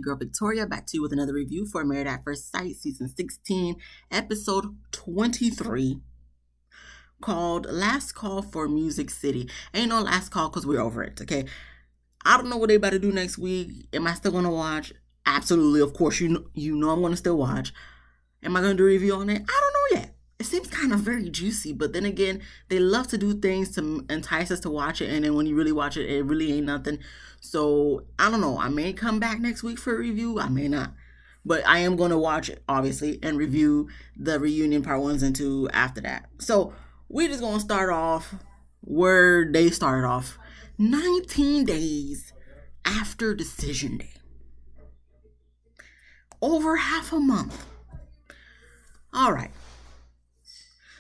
girl Victoria, back to you with another review for Married at First Sight, Season 16, Episode 23, called Last Call for Music City. Ain't no last call because we're over it, okay? I don't know what they about to do next week. Am I still going to watch? Absolutely, of course, you know I'm going to still watch. Am I going to do a review on it? I don't know yet. It seems kind of very juicy, but then again, they love to do things to entice us to watch it, and then when you really watch it, it really ain't nothing. So, I don't know. I may come back next week for a review. I may not. But I am going to watch it, obviously, and review the reunion part 1 and 2 after that. So, we're just going to start off where they started off. 19 days after Decision Day. Over half a month. All right.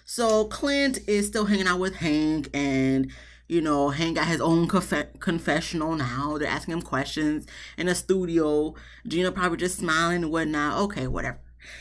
So Clint is still hanging out with Hank, and Hank got his own confessional now. They're asking him questions in a studio. Gina probably just smiling and whatnot. Okay, whatever.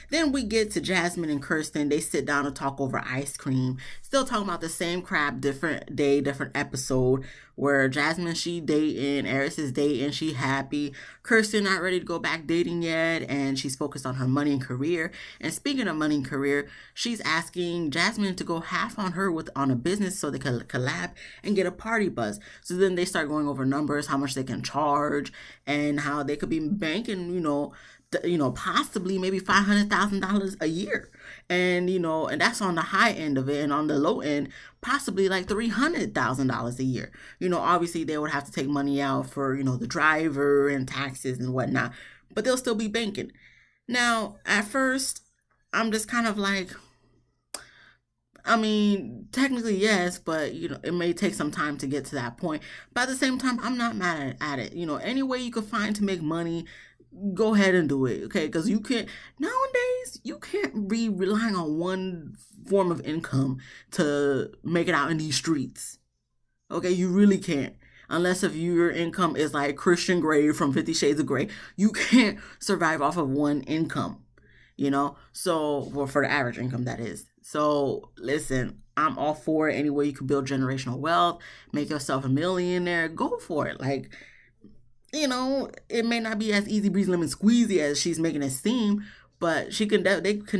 Then we get to Jasmine and Kirsten. They sit down and talk over ice cream. Still talking about the same crap, different day, different episode. Where Jasmine, she dating, Aerys is dating, she happy. Kirsten not ready to go back dating yet, and she's focused on her money and career. And speaking of money and career, she's asking Jasmine to go half on her on a business so they can collab and get a party buzz. So then they start going over numbers, how much they can charge, and how they could be banking, possibly maybe $500,000 a year. And, and that's on the high end of it. And on the low end, possibly like $300,000 a year. Obviously they would have to take money out for, the driver and taxes and whatnot, but they'll still be banking. Now, at first, I'm just kind of like, technically yes, but it may take some time to get to that point. But at the same time, I'm not mad at it. Any way you could find to make money, go ahead and do it, okay? Because nowadays, you can't be relying on one form of income to make it out in these streets. Okay, you really can't. Unless if your income is like Christian Grey from 50 Shades of Grey, you can't survive off of one income, So, well, for the average income, that is. So, listen, I'm all for it. Any way you can build generational wealth, make yourself a millionaire, go for it. Like, it may not be as easy breezy lemon squeezy as she's making it seem, but they can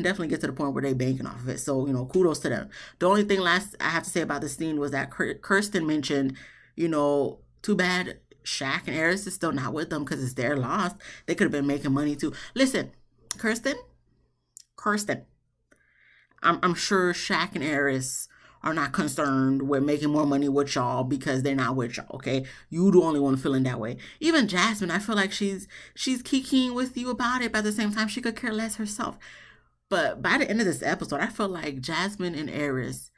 definitely get to the point where they're banking off of it. So, kudos to them. The only thing last I have to say about this scene was that Kirsten mentioned, too bad Shaq and Aerys is still not with them because it's their loss. They could have been making money too. Listen, Kirsten, I'm sure Shaq and Aerys are not concerned with making more money with y'all because they're not with y'all, okay? You the only one feeling that way. Even Jasmine, I feel like she's kikiing with you about it, but at the same time, she could care less herself. But by the end of this episode, I feel like Jasmine and Aerys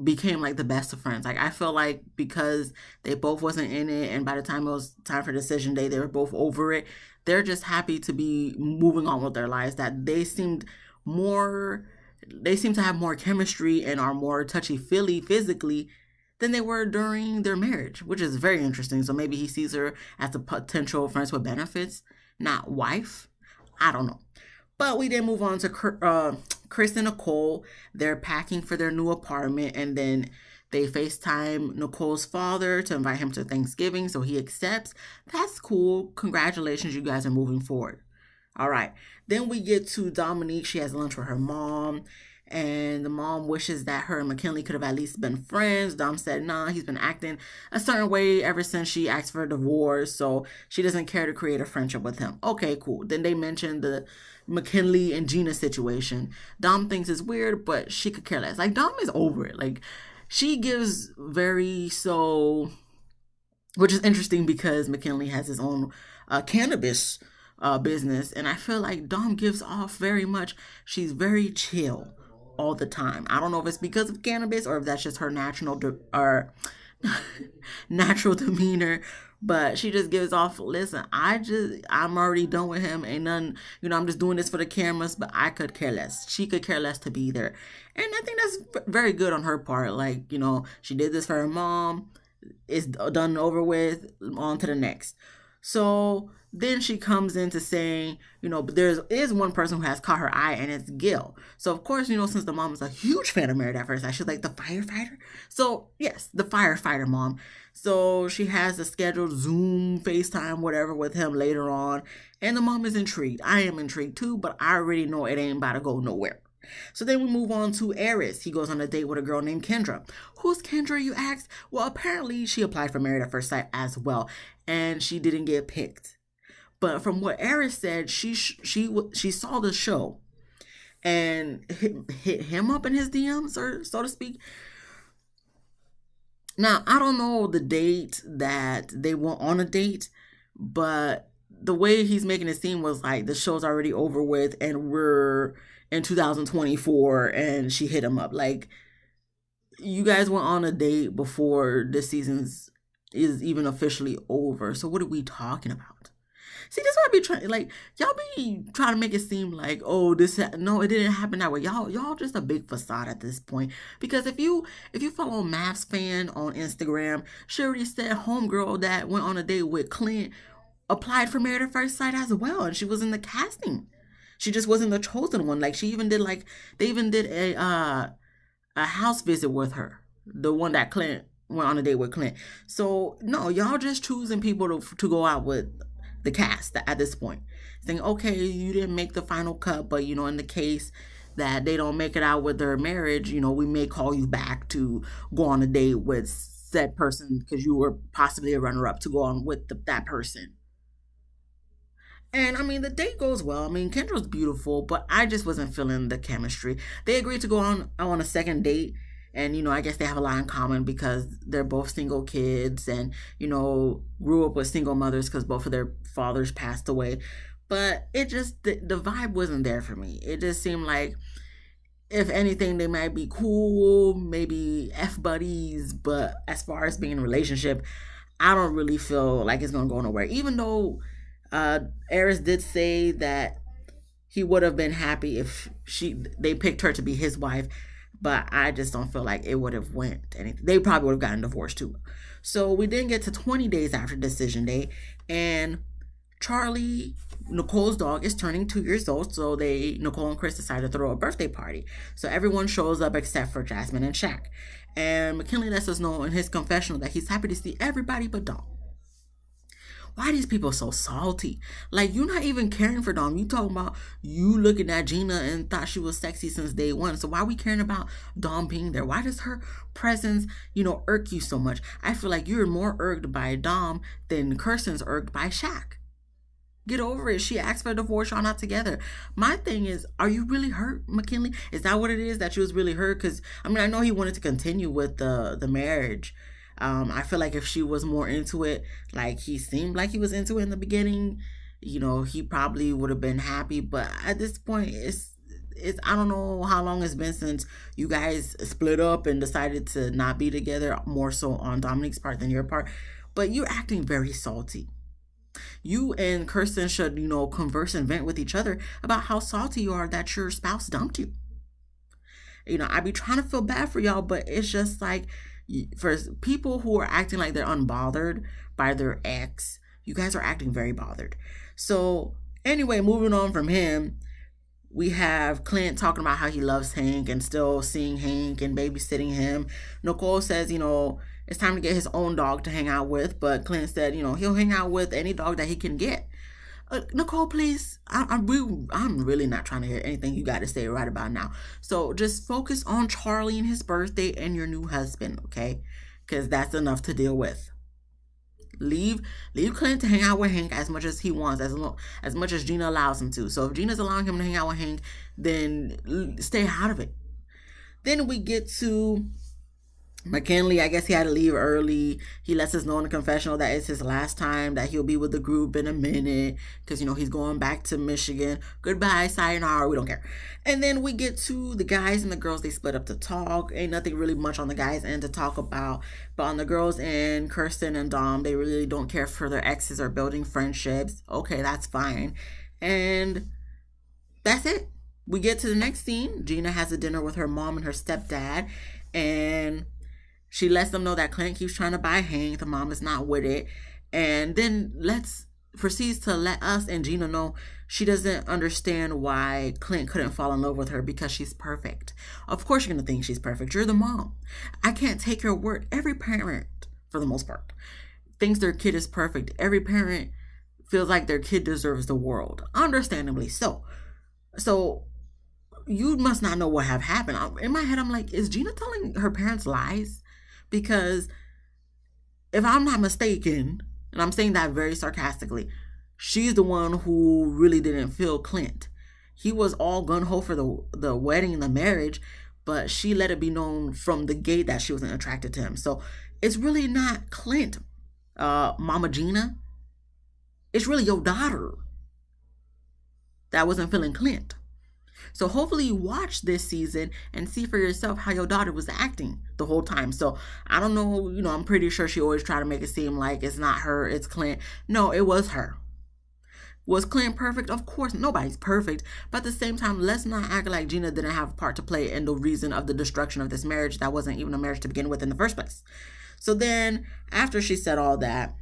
became like the best of friends. Like, I feel like because they both wasn't in it, and by the time it was time for Decision Day, they were both over it. They're just happy to be moving on with their lives. That they seem to have more chemistry and are more touchy-feely physically than they were during their marriage, which is very interesting. So maybe he sees her as a potential friends with benefits, not wife. I don't know. But we then move on to Chris and Nicole. They're packing for their new apartment, and then they FaceTime Nicole's father to invite him to Thanksgiving, so he accepts. That's cool. Congratulations, you guys are moving forward. All right. Then we get to Dominique. She has lunch with her mom, and the mom wishes that her and McKinley could have at least been friends. Dom said, nah, he's been acting a certain way ever since she asked for a divorce, so she doesn't care to create a friendship with him. Okay, cool. Then they mentioned the McKinley and Gina situation. Dom thinks it's weird, but she could care less. Like, Dom is over it. Like, she gives which is interesting because McKinley has his own cannabis business, and I feel like Dom gives off very much, she's very chill all the time. I don't know if it's because of cannabis or if that's just her natural demeanor, but she just gives off, listen, I'm already done with him, ain't none, I'm just doing this for the cameras, but I could care less. She could care less to be there, and I think that's very good on her part. Like, she did this for her mom, it's done over with, on to the next. So then she comes into saying, but there is one person who has caught her eye, and it's Gil. So of course, since the mom is a huge fan of Married at First Sight, she's like, the firefighter. So yes, the firefighter mom. So she has a scheduled Zoom, FaceTime, whatever with him later on, and the mom is intrigued. I am intrigued too, but I already know it ain't about to go nowhere. So then we move on to Aerys. He goes on a date with a girl named Kendra. Who's Kendra, you ask? Well, apparently she applied for Married at First Sight as well, and she didn't get picked. But from what Aerys said, she saw the show and hit him up in his DMs, or so to speak. Now, I don't know the date that they went on a date, but the way he's making it seem was like the show's already over with and we're in 2024 and she hit him up. Like, you guys went on a date before this season's is even officially over. So what are we talking about? See, this is why I be trying, like, y'all be trying to make it seem like, oh, no, it didn't happen that way. Y'all just a big facade at this point. Because if you follow Maths Fan on Instagram, she already said homegirl that went on a date with Clint applied for Married at First Sight as well, and she was in the casting. She just wasn't the chosen one. Like, she even did, like, they even did a house visit with her, the one that Clint went on a date with Clint. So no, y'all just choosing people to go out with the cast at this point, saying, okay, you didn't make the final cut, but in the case that they don't make it out with their marriage, we may call you back to go on a date with said person because you were possibly a runner-up to go on with that person. And I mean, the date goes well. I mean, Kendra's beautiful, but I just wasn't feeling the chemistry. They agreed to go on a second date, and I guess they have a lot in common because they're both single kids, and grew up with single mothers because both of their fathers passed away. But it just the vibe wasn't there for me. It just seemed like, if anything, they might be cool, maybe F buddies, but as far as being in a relationship, I don't really feel like it's gonna go nowhere. Even though Aerys did say that he would have been happy if they picked her to be his wife, but I just don't feel like it would have went anything. They probably would have gotten divorced too. So we didn't get to 20 days after decision day, and Charlie, Nicole's dog, is turning 2 years old. So Nicole and Chris decided to throw a birthday party. So everyone shows up except for Jasmine and Shaq. And McKinley lets us know in his confessional that he's happy to see everybody but Dom. Why are these people so salty? Like, you're not even caring for Dom. You talking about you looking at Gina and thought she was sexy since day one. So why are we caring about Dom being there? Why does her presence, irk you so much? I feel like you're more irked by Dom than Kirsten's irked by Shaq. Get over it. She asked for a divorce. Y'all not together. My thing is, are you really hurt, McKinley? Is that what it is, that you was really hurt? Because, I mean, I know he wanted to continue with the marriage. I feel like if she was more into it, like he seemed like he was into it in the beginning, he probably would have been happy. But at this point, it's I don't know how long it's been since you guys split up and decided to not be together, more so on Dominique's part than your part. But you're acting very salty. You and Kirsten should, converse and vent with each other about how salty you are that your spouse dumped you. I be trying to feel bad for y'all, but it's just like, for people who are acting like they're unbothered by their ex, you guys are acting very bothered. So anyway, moving on from him, we have Clint talking about how he loves Hank and still seeing Hank and babysitting him. Nicole says, it's time to get his own dog to hang out with, but Clint said, he'll hang out with any dog that he can get. Nicole, please, I'm really not trying to hear anything you got to say right about now. So just focus on Charlie and his birthday and your new husband, okay? Because that's enough to deal with. Leave Clint to hang out with Hank as much as he wants, as much as Gina allows him to. So if Gina's allowing him to hang out with Hank, then stay out of it. Then we get to McKinley. I guess he had to leave early. He lets us know in the confessional that it's his last time, that he'll be with the group in a minute because, he's going back to Michigan. Goodbye, sayonara, we don't care. And then we get to the guys and the girls. They split up to talk. Ain't nothing really much on the guys' end to talk about. But on the girls' end, Kirsten and Dom, they really don't care for their exes or building friendships. Okay, that's fine. And that's it. We get to the next scene. Gina has a dinner with her mom and her stepdad. And she lets them know that Clint keeps trying to buy Hank. The mom is not with it. And then let's proceeds to let us and Gina know she doesn't understand why Clint couldn't fall in love with her because she's perfect. Of course, you're going to think she's perfect. You're the mom. I can't take your word. Every parent, for the most part, thinks their kid is perfect. Every parent feels like their kid deserves the world. Understandably so. So you must not know what have happened. In my head, I'm like, is Gina telling her parents lies? Because if I'm not mistaken, and I'm saying that very sarcastically, she's the one who really didn't feel Clint. He was all gun ho for the wedding and the marriage, but she let it be known from the gate that she wasn't attracted to him. So it's really not Clint, Mama Gina. It's really your daughter that wasn't feeling Clint. So hopefully you watch this season and see for yourself how your daughter was acting the whole time. So I don't know, I'm pretty sure she always tried to make it seem like it's not her, it's Clint. No, it was her. Was Clint perfect? Of course, nobody's perfect. But at the same time, let's not act like Gina didn't have a part to play in the reason of the destruction of this marriage that wasn't even a marriage to begin with in the first place. So then, after she said all that,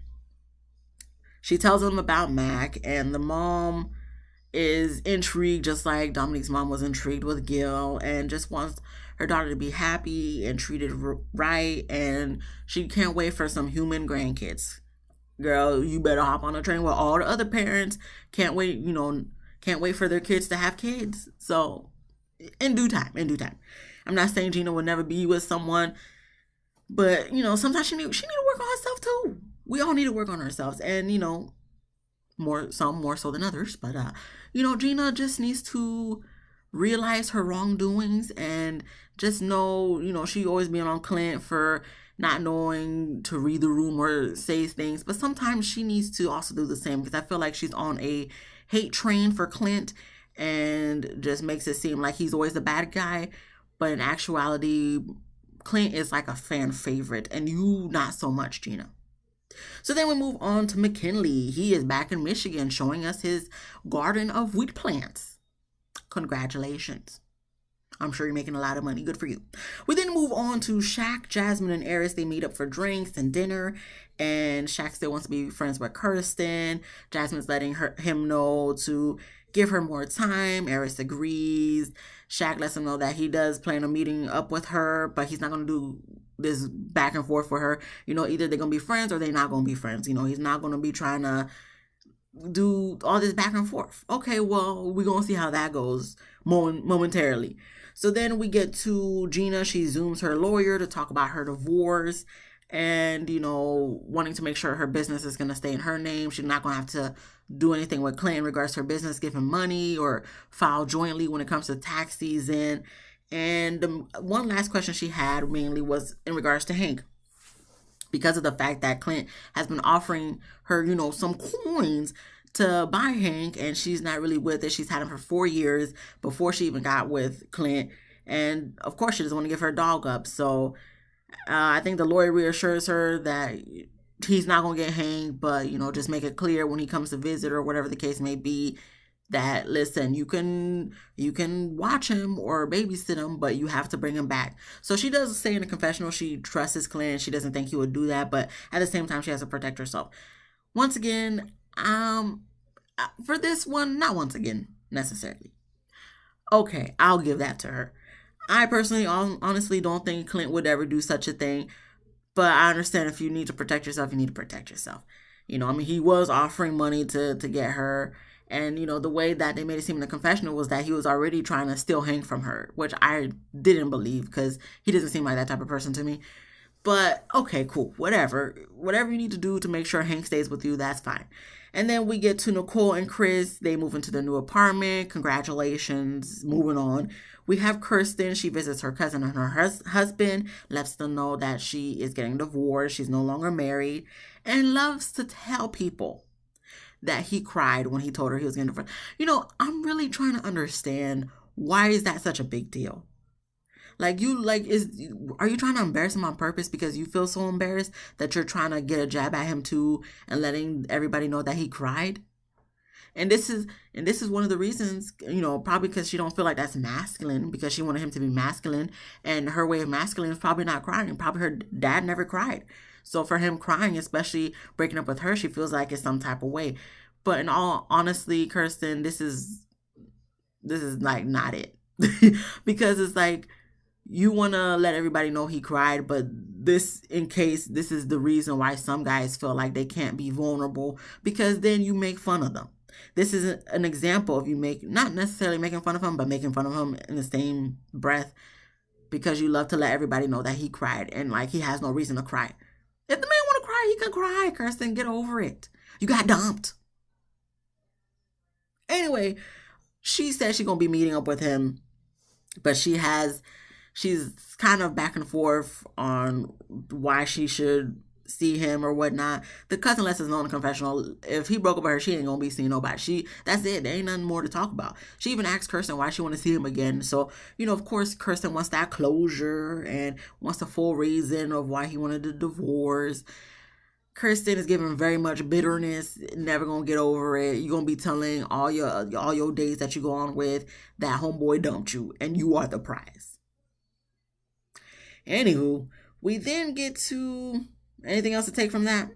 she tells them about Mac, and the mom is intrigued, just like Dominique's mom was intrigued with Gil, and just wants her daughter to be happy and treated right, and she can't wait for some human grandkids. Girl, you better hop on a train with all the other parents. Can't wait, can't wait for their kids to have kids. So, in due time. I'm not saying Gina will never be with someone, but sometimes she need to work on herself too. We all need to work on ourselves, and some more so than others, but Gina just needs to realize her wrongdoings and just know, she always being on Clint for not knowing to read the room or say things, but sometimes she needs to also do the same, because I feel like she's on a hate train for Clint and just makes it seem like he's always the bad guy, but in actuality, Clint is like a fan favorite, and you not so much, Gina. So then we move on to McKinley. He is back in Michigan showing us his garden of wheat plants. Congratulations. I'm sure you're making a lot of money. Good for you. We then move on to Shaq, Jasmine, and Aerys. They meet up for drinks and dinner, and Shaq still wants to be friends with Kirsten. Jasmine's letting him know to give her more time. Aerys agrees. Shaq lets him know that he does plan on meeting up with her, but he's not going to do this back and forth for her. Either they're going to be friends or they're not going to be friends. He's not going to be trying to do all this back and forth. Okay, well, we're going to see how that goes momentarily. So then we get to Gina. She Zooms her lawyer to talk about her divorce and, wanting to make sure her business is going to stay in her name. She's not going to have to do anything with Clint in regards to her business, give him money or file jointly when it comes to tax season. And the one last question she had mainly was in regards to Hank, because of the fact that Clint has been offering her, some coins to buy Hank, and she's not really with it. She's had him for 4 years before she even got with Clint. And of course, she doesn't want to give her dog up. So I think the lawyer reassures her that he's not going to get Hank, but, just make it clear when he comes to visit or whatever the case may be, that listen, you can watch him or babysit him, but you have to bring him back. So she does say in the confessional she trusts Clint. She doesn't think he would do that, but at the same time she has to protect herself. Once again, for this one, not once again necessarily. Okay, I'll give that to her. I personally honestly don't think Clint would ever do such a thing, but I understand if you need to protect yourself, you need to protect yourself. He was offering money to get her. And, the way that they made it seem in the confessional was that he was already trying to steal Hank from her, which I didn't believe because he doesn't seem like that type of person to me. But, okay, cool. Whatever you need to do to make sure Hank stays with you, that's fine. And then we get to Nicole and Chris. They move into their new apartment. Congratulations. Moving on. We have Kirsten. She visits her cousin and her husband, lets them know that she is getting divorced. She's no longer married, and loves to tell people that he cried when he told her he was getting divorced. I'm really trying to understand, why is that such a big deal? Are you trying to embarrass him on purpose because you feel so embarrassed that you're trying to get a jab at him too and letting everybody know that he cried? And this is one of the reasons, probably because she don't feel like that's masculine, because she wanted him to be masculine, and her way of masculine is probably not crying. Probably her dad never cried. So for him crying, especially breaking up with her, she feels like it's some type of way. But in all honesty, Kirsten, this is like not it. Because it's like you want to let everybody know he cried, but this, in case this is the reason why some guys feel like they can't be vulnerable, because then you make fun of them. This is an example of you make, not necessarily making fun of him, but making fun of him in the same breath, because you love to let everybody know that he cried and like he has no reason to cry. If the man want to cry, he can cry. Kirsten, get over it. You got dumped. Anyway, she says she's gonna be meeting up with him, but she's kind of back and forth on why she should see him or whatnot. The cousin lets us know in the confessional, if he broke up with her, she ain't gonna be seeing nobody. That's it. There ain't nothing more to talk about. She even asked Kirsten why she want to see him again. So, of course, Kirsten wants that closure and wants the full reason of why he wanted the divorce. Kirsten is giving very much bitterness, never gonna get over it. You're gonna be telling all your days that you go on with that homeboy dumped you and you are the prize. Anywho, we then get to anything else to take from that?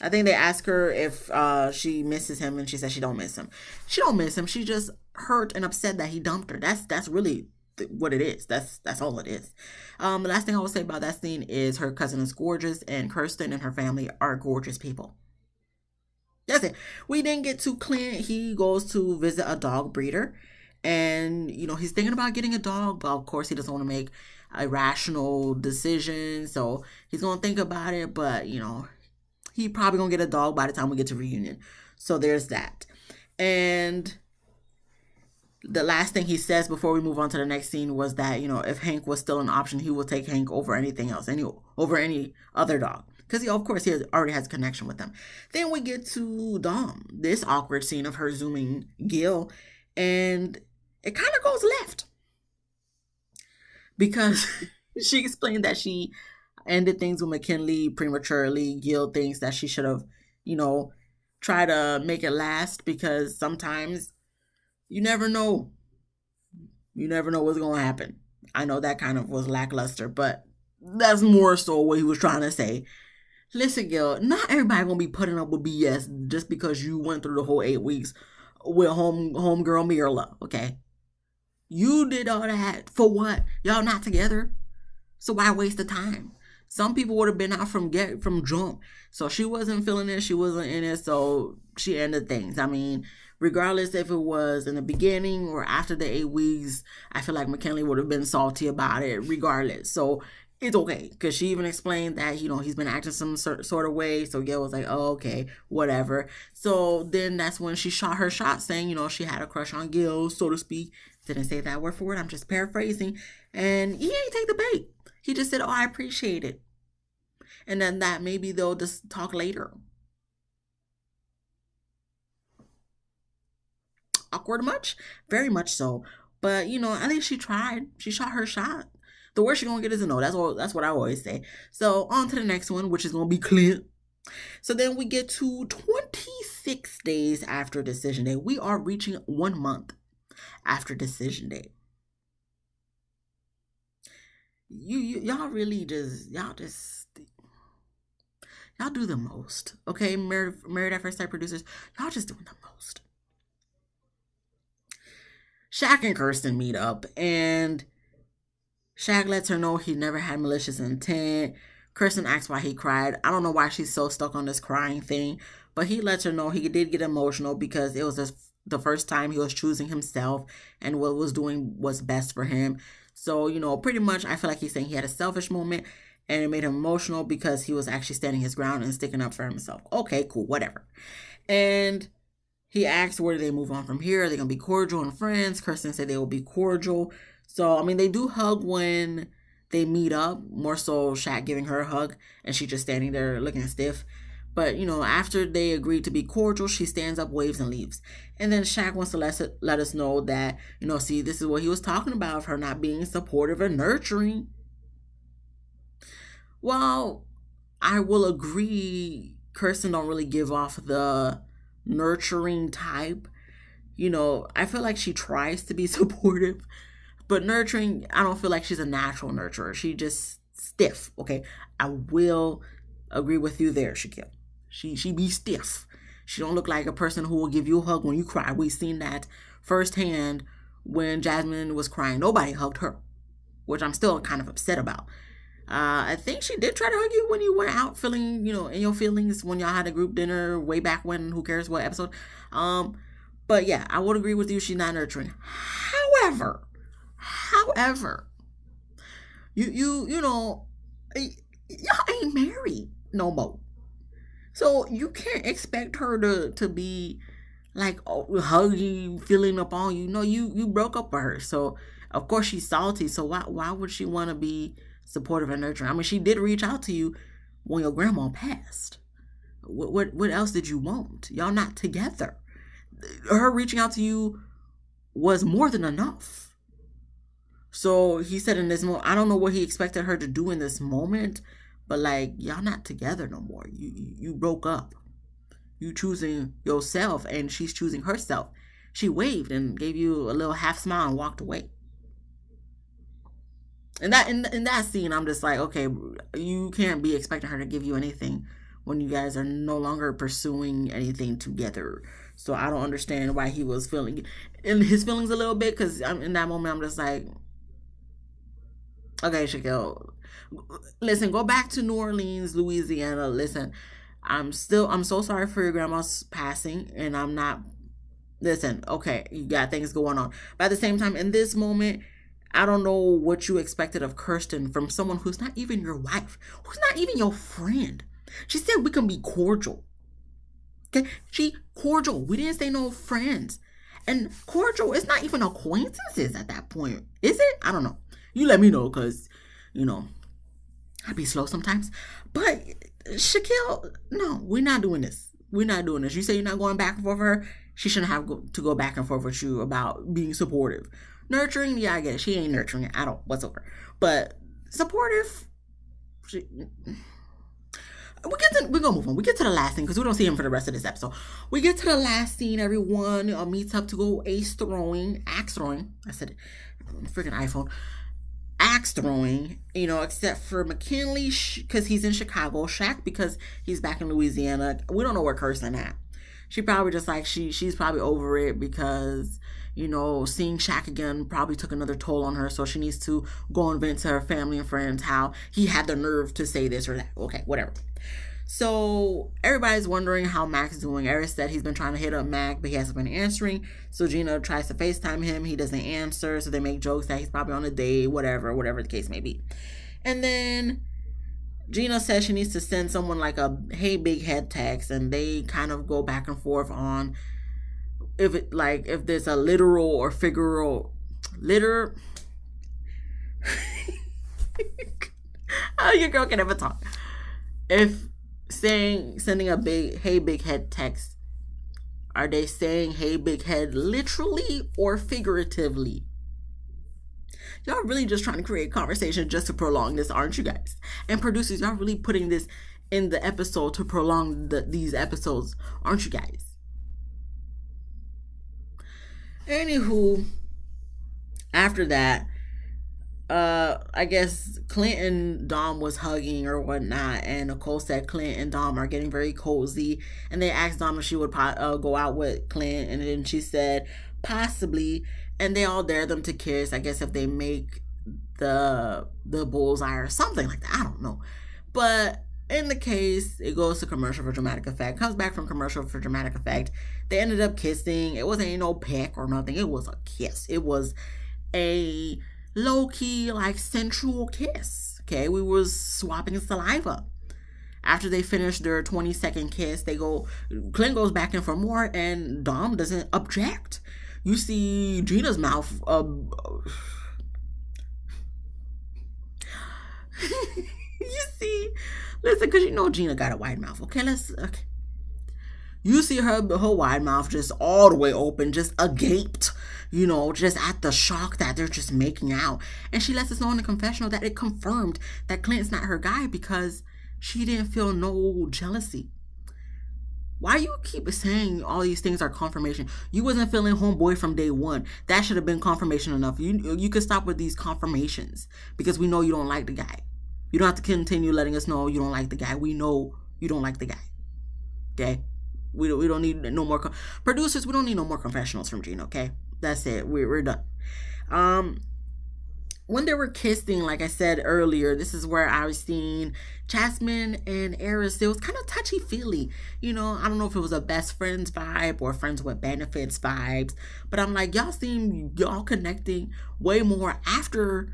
I think they ask her if she misses him, and she says she don't miss him. She don't miss him. She's just hurt and upset that he dumped her. That's really what it is. That's all it is. The last thing I will say about that scene is her cousin is gorgeous, and Kirsten and her family are gorgeous people. That's it. We then get to Clint. He goes to visit a dog breeder, and he's thinking about getting a dog, but of course he doesn't want to make a rational decision, so he's gonna think about it. But he probably gonna get a dog by the time we get to reunion. So there's that. And the last thing he says before we move on to the next scene was that if Hank was still an option, he would take Hank over anything else, over any other dog, because of course he already has a connection with them. Then we get to Dom, this awkward scene of her zooming Gil, and it kind of goes left because she explained that she ended things with McKinley prematurely. Gil thinks that she should have, try to make it last, because sometimes you never know. You never know what's going to happen. I know that kind of was lackluster, but that's more so what he was trying to say. Listen, Gil, not everybody going to be putting up with BS just because you went through the whole 8 weeks with homegirl Mirla, okay? You did all that for what? Y'all not together? So why waste the time? Some people would have been out from jump. So she wasn't feeling it. She wasn't in it. So she ended things. I mean, regardless if it was in the beginning or after the 8 weeks, I feel like McKinley would have been salty about it regardless. So it's okay, because she even explained that, he's been acting some sort of way. So Gail was like, oh, okay, whatever. So then that's when she shot her shot, saying, she had a crush on Gil, so to speak. Didn't say that word for word. I'm just paraphrasing. And he ain't take the bait. He just said, oh, I appreciate it. And then that maybe they'll just talk later. Awkward much? Very much so. But, I think she tried. She shot her shot. The worst you're going to get is a no. That's what I always say. So on to the next one, which is going to be Clint. So then we get to 26 days after decision day. We are reaching 1 month after decision day. Y'all really y'all do the most. Okay, Married at First Sight producers, y'all just doing the most. Shaq and Kirsten meet up, and Shaq lets her know he never had malicious intent. Kirsten asks why he cried. I don't know why she's so stuck on this crying thing, but he lets her know he did get emotional because it was the first time he was choosing himself and what was doing what's best for him. So, pretty much I feel like he's saying he had a selfish moment and it made him emotional because he was actually standing his ground and sticking up for himself. Okay, cool, whatever. And he asks, where do they move on from here? Are they going to be cordial and friends? Kirsten said they will be cordial. So, I mean, they do hug when they meet up, more so Shaq giving her a hug and she just standing there looking stiff. But, after they agreed to be cordial, she stands up, waves, and leaves. And then Shaq wants to let us know that, see, this is what he was talking about, of her not being supportive and nurturing. Well, I will agree, Kirsten don't really give off the nurturing type. I feel like she tries to be supportive, but nurturing, I don't feel like she's a natural nurturer. She just stiff, okay? I will Agree with you there, Shaquille. She be stiff. She don't look like a person who will give you a hug when you cry. We've seen that firsthand when Jasmine was crying. Nobody hugged her, which I'm still kind of upset about. I think she did try to hug you when you went out feeling, in your feelings when y'all had a group dinner way back when, who cares what episode. But yeah, I would agree with you. She's not nurturing. However, y'all ain't married no more. So you can't expect her to be like huggy, feeling up on you. No, you broke up with her. So of course she's salty. So why would she want to be supportive and nurturing? I mean, she did reach out to you when your grandma passed. What else did you want? Y'all not together. Her reaching out to you was more than enough. So he said in this moment, I don't know what he expected her to do in this moment, but like, y'all not together no more. You broke up. You choosing yourself and she's choosing herself. She waved and gave you a little half smile and walked away. And that in that scene, I'm just like, okay, you can't be expecting her to give you anything when you guys are no longer pursuing anything together. So I don't understand why he was feeling in his feelings a little bit, because in that moment I'm just like, okay, Shaquille, listen, go back to New Orleans, Louisiana. Listen, I'm so sorry for your grandma's passing, and I'm not. Listen, okay, you got things going on, but at the same time, in this moment, I don't know what you expected of Kirsten from someone who's not even your wife, who's not even your friend. She said we can be cordial. Okay, she cordial. We didn't say no friends. And cordial is not even acquaintances at that point, is it? I don't know. You let me know, because, I be slow sometimes. But Shaquille, no, we're not doing this. We're not doing this. You say you're not going back and forth with her. She shouldn't have to go back and forth with you about being supportive. Nurturing, yeah, I get it. She ain't nurturing it at all whatsoever. But supportive, we're gonna move on. We get to the last scene because we don't see him for the rest of this episode. We get to the last scene. Everyone meets up to go axe throwing. I said it, freaking iPhone. Axe throwing, except for McKinley because he's in Chicago. Shaq because he's back in Louisiana. We don't know where Kirsten at. She probably just like she's probably over it because seeing Shaq again probably took another toll on her. So she needs to go and vent to her family and friends how he had the nerve to say this or that. Okay, whatever. So everybody's wondering how Mac's doing. Aerys said he's been trying to hit up Mac, but he hasn't been answering. So Gina tries to FaceTime him. He doesn't answer. So they make jokes that he's probably on a date, whatever the case may be. And then Gina says she needs to send someone like a "Hey Big Head" text, and they kind of go back and forth on if there's a literal or figural oh, your girl can never talk. If sending a "Hey Big Head" text, are they saying "Hey Big Head" literally or figuratively? Y'all really just trying to create conversation just to prolong this, aren't you guys? And producers, y'all really putting this in the episode to prolong these episodes, aren't you guys? Anywho, after that, I guess Clint and Dom was hugging or whatnot, and Nicole said Clint and Dom are getting very cozy, and they asked Dom if she would go out with Clint, and then she said possibly, and they all dare them to kiss, I guess if they make the bullseye or something like that, I don't know. But in the case, it goes to commercial for dramatic effect, comes back from commercial for dramatic effect. They ended up kissing. It wasn't no peck or nothing. It was a kiss. It was a low-key, sensual kiss. Okay, we was swapping saliva. After they finished their 20-second kiss, Clint goes back in for more, and Dom doesn't object. You see Gina's mouth. You see, listen, because Gina got a wide mouth. Okay. You see her wide mouth just all the way open, just agaped, just at the shock that they're just making out. And she lets us know in the confessional that it confirmed that Clint's not her guy because she didn't feel no jealousy. Why you keep saying all these things are confirmation? You wasn't feeling homeboy from day one. That should have been confirmation enough. You could stop with these confirmations because we know you don't like the guy. You don't have to continue letting us know you don't like the guy. We know you don't like the guy. Okay? We don't need no more producers. We don't need no more confessionals from Gina. Okay, that's it. We're done. Um, when they were kissing, like I said earlier, this is where I was seeing Jasmine and Aerys. It was kind of touchy feely. I don't know if it was a best friends vibe or friends with benefits vibes, but I'm like, y'all connecting way more after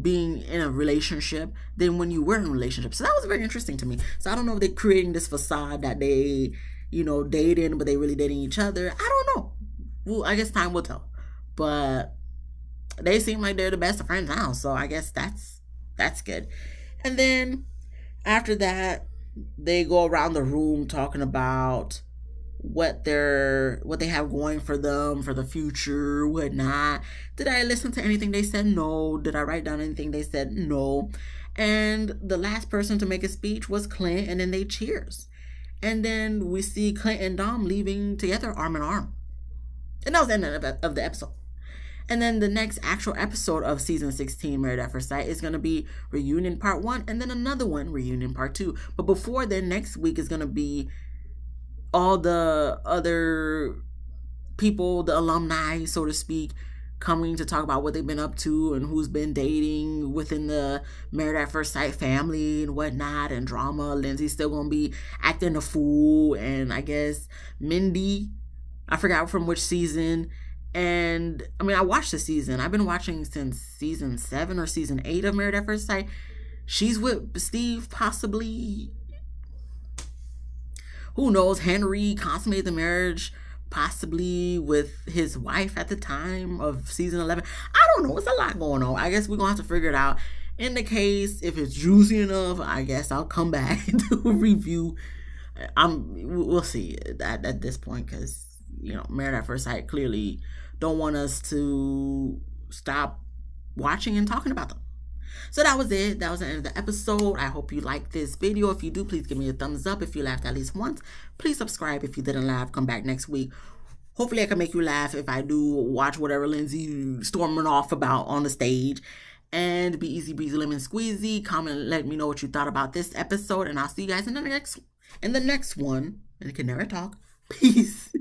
being in a relationship than when you were in a relationship. So that was very interesting to me. So I don't know if they're creating this facade that they, dating, but they really dating each other. I don't know. Well, I guess time will tell. But they seem like they're the best of friends now, so I guess that's good. And then after that, they go around the room talking about what they have going for them for the future, whatnot. Did I listen to anything they said? No. Did I write down anything they said? No. And the last person to make a speech was Clint, and then they cheers. And then we see Clint and Dom leaving together, arm in arm. And that was the end of the episode. And then the next actual episode of season 16, Married at First Sight, is going to be Reunion Part 1, and then another one, Reunion Part 2. But before then, next week is going to be all the other people, the alumni, so to speak, coming to talk about what they've been up to and who's been dating within the Married at First Sight family and whatnot, and drama. Lindsay's still going to be acting a fool, and I guess Mindy, I forgot from which season. And I mean, I watched the season. I've been watching since season 7 or season 8 of Married at First Sight. She's with Steve, possibly. Who knows? Henry consummated the marriage, possibly with his wife at the time of season 11. I don't know. It's a lot going on. I guess we're going to have to figure it out. In the case, if it's juicy enough, I guess I'll come back and do a review. We'll see at this point, because, Married at First Sight clearly don't want us to stop watching and talking about them. So that was it. That was the end of the episode. I hope you liked this video. If you do, please give me a thumbs up. If you laughed at least once, please subscribe. If you didn't laugh, come back next week. Hopefully I can make you laugh if I do watch whatever Lindsay storming off about on the stage. And be easy breezy lemon squeezy. Comment and let me know what you thought about this episode. And I'll see you guys in the next one. And I can never talk. Peace.